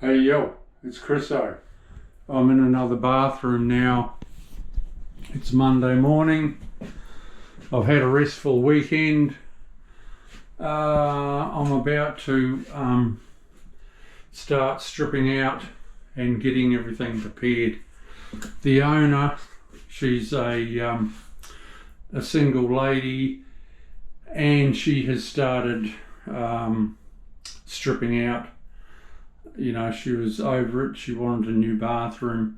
Hey yo, it's Chriso. I'm in another bathroom now. It's Monday morning. I've had a restful weekend. I'm about to start stripping out and getting everything prepared. The owner, she's a single lady, and she has started stripping out. You know, she was over it. She wanted a new bathroom,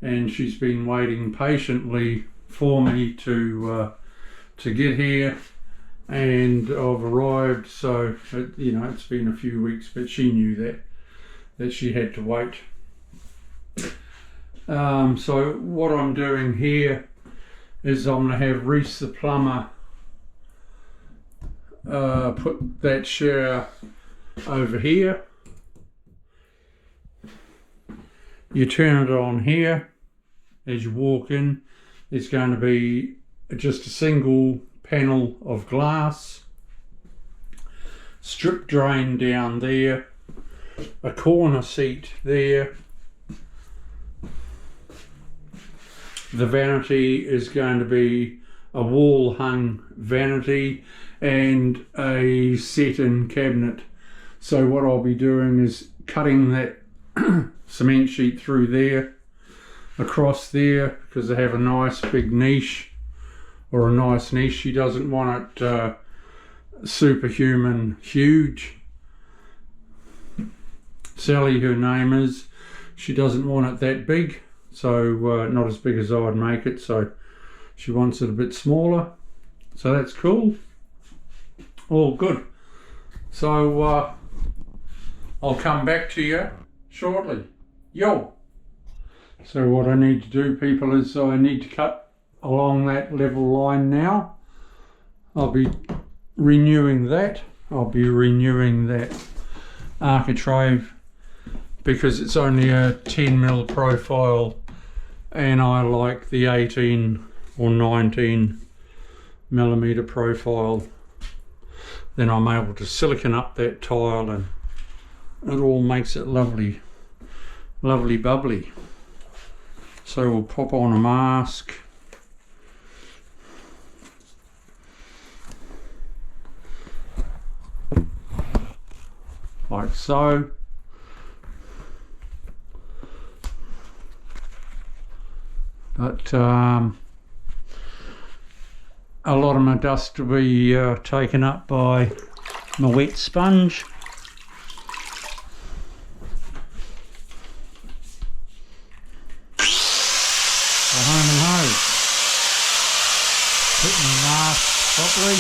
and she's been waiting patiently for me to get here, and I've arrived. So it's been a few weeks, but she knew that she had to wait. So what I'm doing here is I'm going to have Reese the plumber put that shower over here. You turn it on here as you walk in. It's going to be just a single panel of glass, strip drain down there, a corner seat there. The vanity is going to be a wall hung vanity and a set-in cabinet. So what I'll be doing is cutting that cement sheet through there, across there, because they have a nice big niche, or a nice niche. She doesn't want it superhuman huge. Sally, her name is, she doesn't want it that big, so not as big as I'd make it, so she wants it a bit smaller. So that's cool. All good. So I'll come back to you shortly. Yo! So what I need to do, people, is I need to cut along that level line now. I'll be renewing that. I'll be renewing that architrave because it's only a 10mm profile, and I like the 18 or 19mm profile. Then I'm able to silicon up that tile, and it all makes it lovely bubbly. So we'll pop on a mask. Like so. But a lot of my dust will be taken up by my wet sponge. Home and hose. Put my mask properly.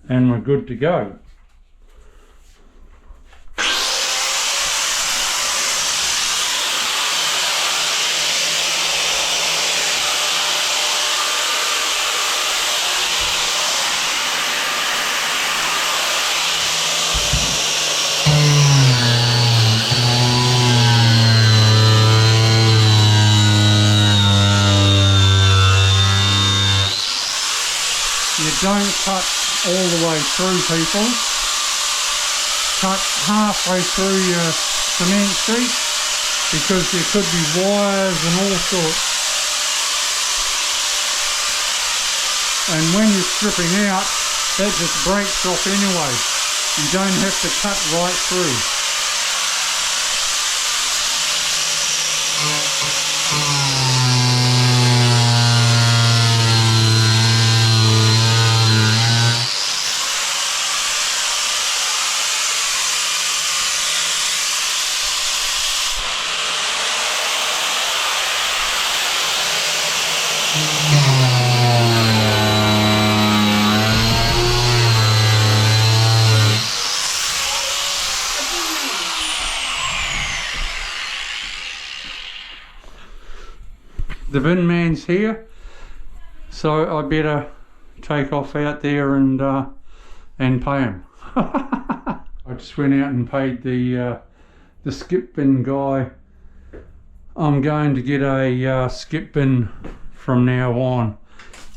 And we're good to go. Don't cut all the way through, people. Cut halfway through your cement sheet, because there could be wires and all sorts. And when you're stripping out, that just breaks off anyway. You don't have to cut right through. The bin man's here, so I better take off out there and pay him. I just went out and paid the skip bin guy. I'm going to get a skip bin from now on.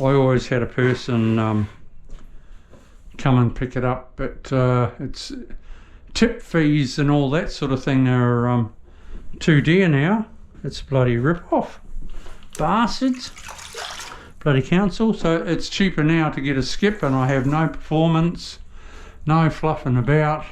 I always had a person come and pick it up, but it's tip fees and all that sort of thing are too dear now. It's a bloody rip-off. Bastards. Bloody council. So it's cheaper now to get a skip, and I have no performance, no fluffing about.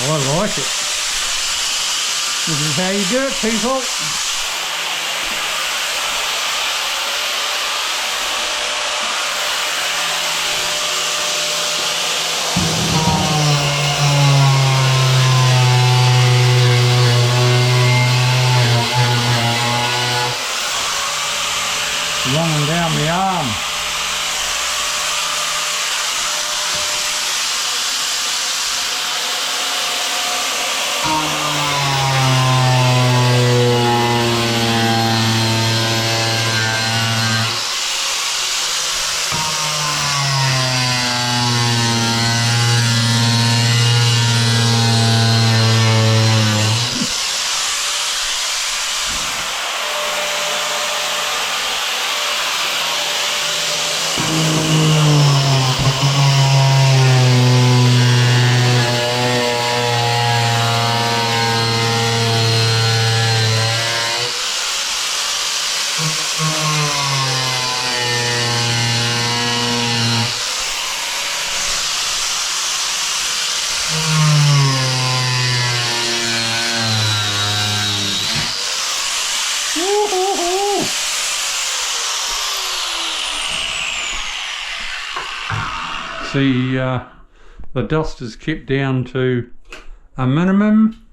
I like it. This is how you do it, people. Running down the arm. See, the dust is kept down to a minimum,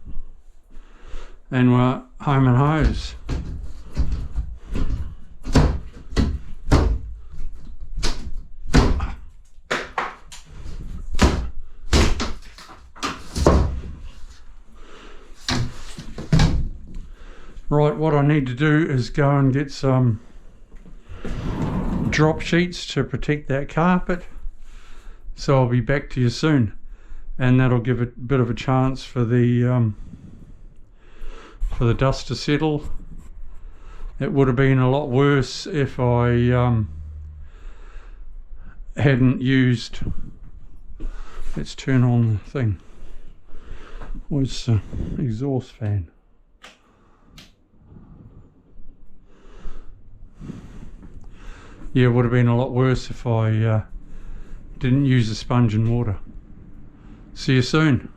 and we're home and hose. Right, what I need to do is go and get some drop sheets to protect that carpet. So I'll be back to you soon, and that'll give it a bit of a chance for the dust to settle. It would have been a lot worse if I hadn't used. Let's turn on the thing. Where's the exhaust fan? Yeah, it would have been a lot worse if I didn't use the sponge and water. See you soon.